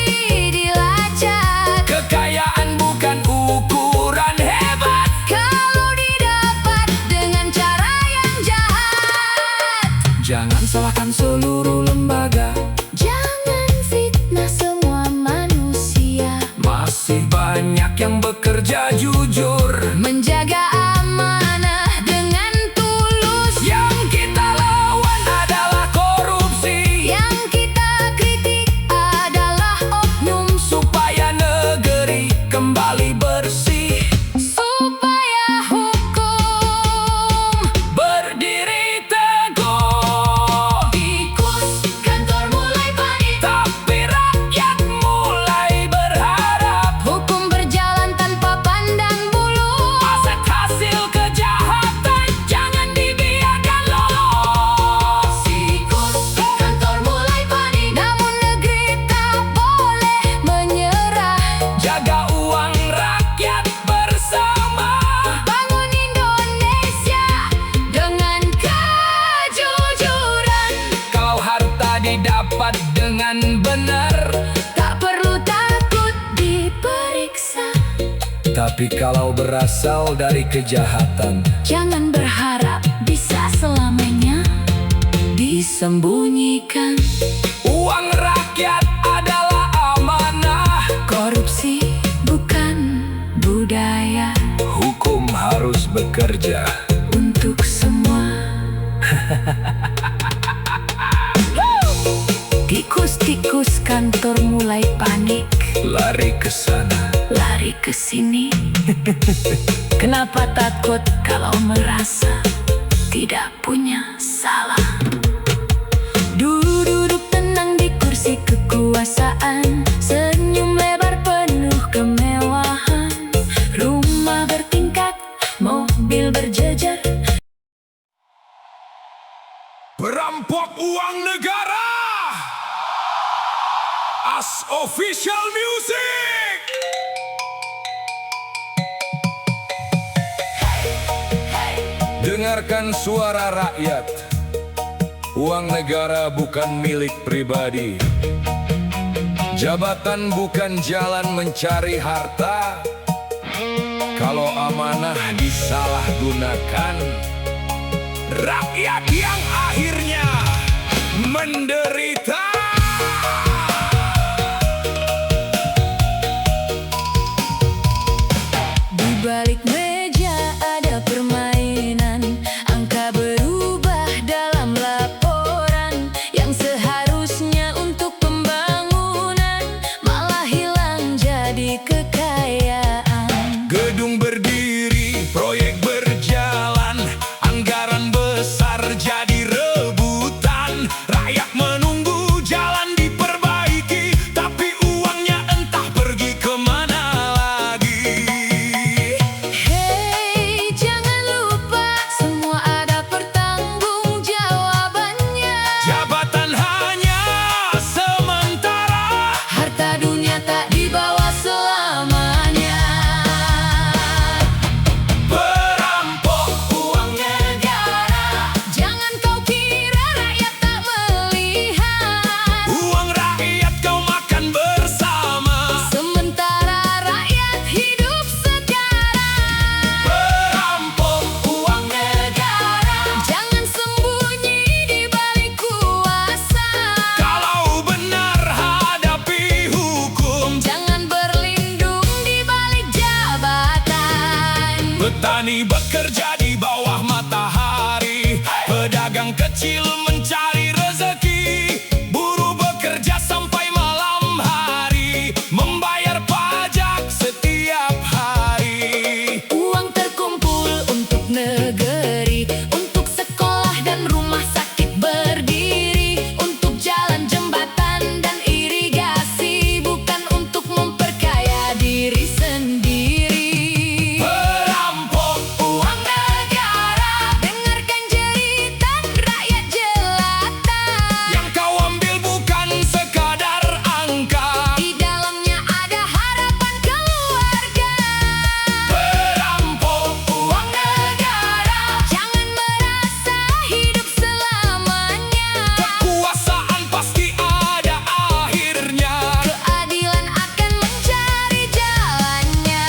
dilacak. Kekayaan bukan ukuran hebat, Kalau didapat dengan cara yang jahat. jangan salahkan seluruh lembaga. Jangan fitnah semua manusia. Masih banyak yang bekerja jujur, Menjaga amanah dengan tulus. yang kita lawan adalah korupsi. Yang kita kritik adalah oknum. Supaya negeri kembali bersih, Supaya hukum berdiri teguh. tikus kantor mulai panik. Tapi rakyat mulai berharap, Hukum berjalan tanpa pandang bulu. aset hasil kejahatan jangan dibiarkan lolos. Tikus kantor mulai panik. Namun negeri tak boleh menyerah. Jaga uang rakyat bersama. Bangun Indonesia dengan kejujuran. Kalau harta didapat dengan benar, Tak perlu takut diperiksa. Tapi kalau berasal dari kejahatan, Jangan berharap bisa selamanya disembunyikan. uang rakyat adalah amanah. Korupsi bukan budaya hukum harus bekerja. untuk semua. Tikus-tikus kantor mulai panik. Lari ke sana, Lari ke sini. Kenapa takut kalau merasa tidak punya salah? Duduk tenang di kursi kekuasaan. Senyum lebar penuh kemewahan. Rumah bertingkat, mobil berjejer. Perampok uang negara. As Official Music. dengarkan suara rakyat. Uang negara bukan milik pribadi. Jabatan bukan jalan mencari harta. Kalau amanah disalahgunakan, Rakyat yang akhirnya menderita. Di balik meja ada permainan, angka berubah dalam laporan yang seharusnya untuk pembangunan malah hilang jadi kekayaan. Gedung berdiri, proyek berjalan, anggaran besar jadi rebutan. Rakyat menunggu jalan diperbaiki, tapi uangnya entah pergi kemana lagi. Hei, jangan lupa semua ada pertanggungjawabannya. Jabatan hanya sementara, Harta dunia tak dibawa selamanya. perampok uang negara. Jangan kau kira rakyat tak melihat, Uang rakyat kau makan bersama. sementara rakyat hidup sekarang. Perampok uang negara. Jangan sembunyi di balik kuasa, Kalau benar hadapi hukum. jangan berlindung di balik jabatan. Petani bekerja di bawah matahari, pedagang kecil mencari rezeki, buruh bekerja sampai malam hari, membayar pajak setiap hari. Uang terkumpul untuk negeri, untuk sekolah dan rumah sakit berdiri, untuk jalan, jembatan, dan irigasi, bukan untuk memperkaya diri sendiri. Perampok uang negara. Dengarkan jeritan rakyat jelata, Yang kau ambil bukan sekadar angka. di dalamnya ada harapan keluarga. Perampok uang negara. Jangan merasa hidup selamanya, Kekuasaan pasti ada akhirnya. keadilan akan mencari jalannya.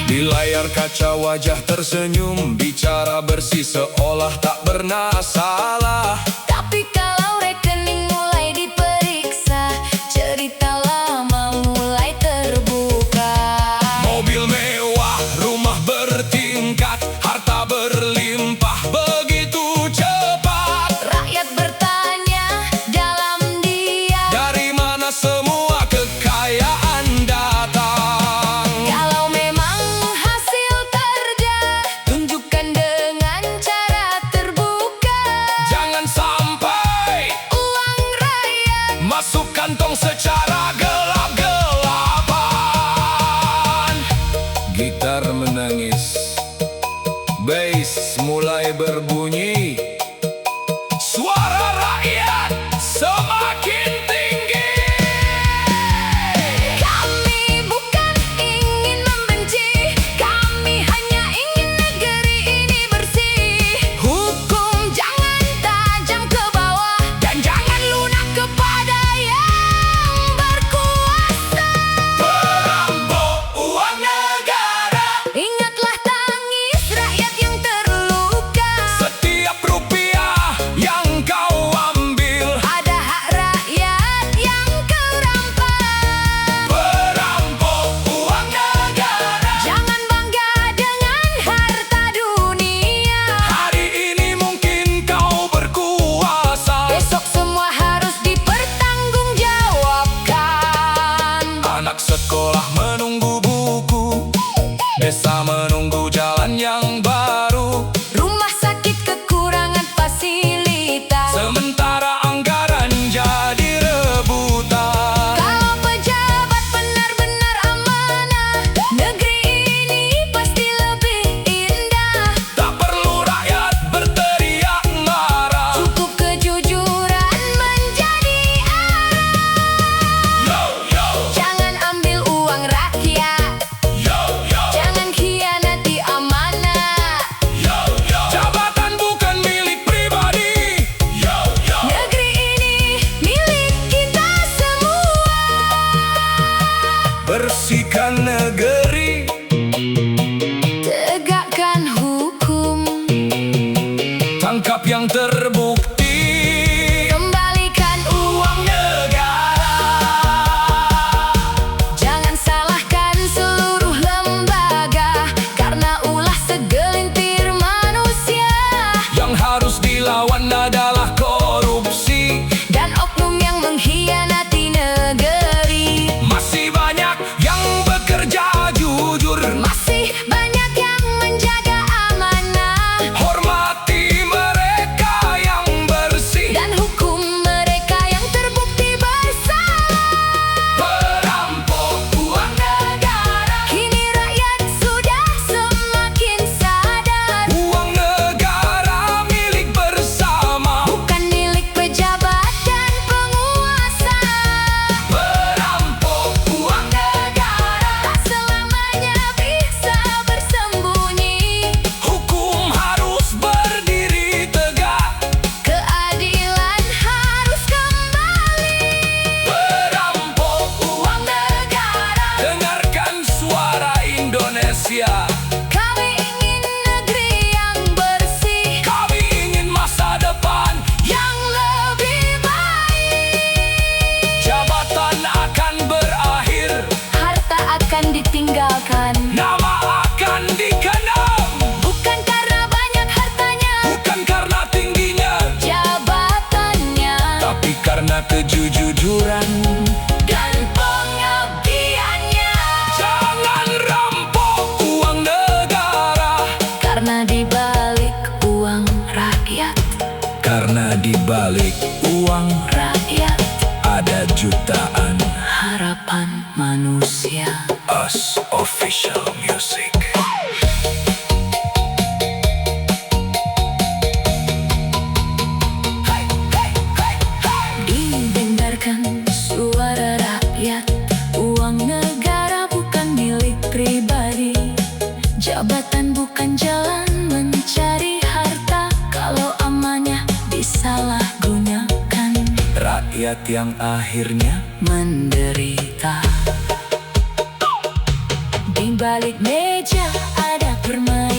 Di layar kaca wajah tersenyum, bicara bersih seolah tak pernah salah. Tapi kalau rekening mulai diperiksa, cerita lama mulai terbuka. Mobil mewah, rumah bertingkat, harta berlimpah begitu cepat. Rakyat bertanya dalam diam, Dari mana semua kekayaan datang? kalau memang hasil kerja, tunjukkan dengan cara terbuka. Jangan sampai Uang rakyat masuk kantong secara gelap-gelapan. Gitar menangis, bass mulai berbunyi, suara rakyat semakin tinggi. kami bukan ingin membenci, kami hanya ingin negeri ini bersih. Hukum jangan tajam ke bawah, dan jangan lunak kepada yang berkuasa. Perampok uang negara. Ingatlah tangis rakyat yang terluka, Setiap rupiah yang kau ambil, ada hak rakyat yang kau rampas. perampok uang negara. Jangan bangga dengan harta dunia, Hari ini mungkin kau berkuasa, besok semua harus dipertanggungjawabkan. anak sekolah menunggu buku, desa menunggu jalan yang baru, Rumah sakit kekurangan fasilitas, sementara anggaran jadi rebutan. kalau pejabat benar-benar amanah, negeri ini pasti lebih indah. Tak perlu rakyat berteriak marah. Cukup kejujuran menjadi arah. Yo, yo, Jangan ambil uang rakyat, yo, yo, jangan khianati amanah. yo, yo. Jabatan bukan milik pribadi. Yo, yo. Negeri ini milik kita semua. Bersihkan negeri, Tegakkan hukum, tangkap yang terbukti. Indonesia. Kami ingin negeri yang bersih, Kami ingin masa depan. yang lebih baik. Jabatan akan berakhir, Harta akan ditinggalkan, nama akan dikenang. bukan karena banyak hartanya, Bukan karena tingginya, jabatannya, tapi karena kejujuran. dan pengabdiannya. Jangan rampok uang negara, Karena di balik uang rakyat, karena di balik uang rakyat ada jutaan. harapan manusia. Us Official Music. Didengarkan suara rakyat, uang negara bukan milik pribadi, jabatan bukan jalan mencari harta. Kalau amanah disalahgunakan, Rakyat yang akhirnya menderita. Di balik meja ada permainan,